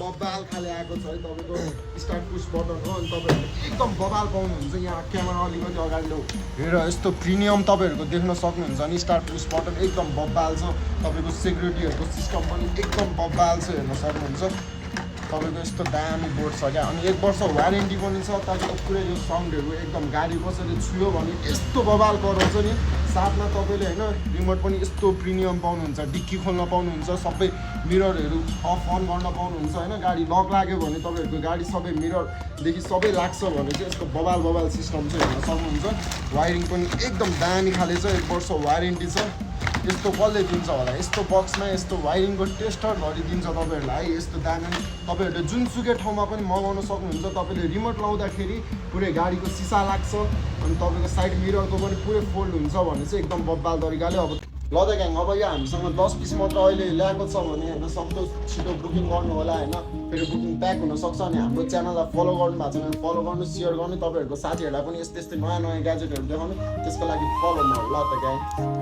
बबाल खाले आएको छ है तपाईँको स्टार्ट पुस बटन हो अनि तपाईँहरू एकदम बबाल पाउनुहुन्छ यहाँ क्यामेरा अलिकति अगाडि लो हेर यस्तो प्रिमियम तपाईँहरूको देख्न सक्नुहुन्छ नि स्टार्ट पुस बटन एकदम बबाल छ तपाईँको सेक्युरिटीहरूको सिस्टम पनि एकदम बबाल छ हेर्न सक्नुहुन्छ तपाईँको यस्तो दामी बोर्ड छ क्या अनि 1 वर्ष वारेन्टी पनि छ तपाईँको पुरै यो साउन्डहरू एकदम गाडी कसैले छुयो भने यस्तो बबाल गराउँछ नि साथमा तपाईँले होइन रिमोट पनि यस्तो प्रिमियम पाउनुहुन्छ डिक्की खोल्न पाउनुहुन्छ सबै मिररहरू अफ अन गर्न पाउनुहुन्छ होइन गाडी लक लाग्यो भने तपाईँहरूको गाडी सबै मिररदेखि सबै लाग्छ भने चाहिँ यस्तो बबाल सिस्टम चाहिँ हेर्न सक्नुहुन्छ वायरिङ पनि एकदम दामी खाले छ 1 वर्ष वारेन्टी छ यस्तो कसले दिन्छ होला यस्तो बक्समा यस्तो वायरिङको टेस्टर गरिदिन्छ तपाईँहरूलाई है यस्तो दामी तपाईँहरूले जुनसुकै ठाउँमा पनि मगाउन सक्नुहुन्छ तपाईँले रिमोट लाउँदाखेरि पुरै गाडीको सिसा लाग्छ अनि तपाईँको साइड मिररको पनि पुरै फोल्ड हुन्छ भने चाहिँ एकदम बब्बाल तरिकाले अब ल त ग्याङ अब यो हामीसँग 10 पिस मात्र अहिले ल्याएको छ भने होइन सक्दो छिटो बुकिङ गर्नु होला होइन फेरि बुकिङ प्याक हुनसक्छ अनि हाम्रो च्यानललाई फलो गर्नु भएको छ भने फलो गर्नु सेयर गर्नु तपाईँहरूको साथीहरूलाई पनि यस्तै नयाँ ग्याजेटहरू देखाउनु त्यसको लागि फलो गर्नु ल त ग्याङ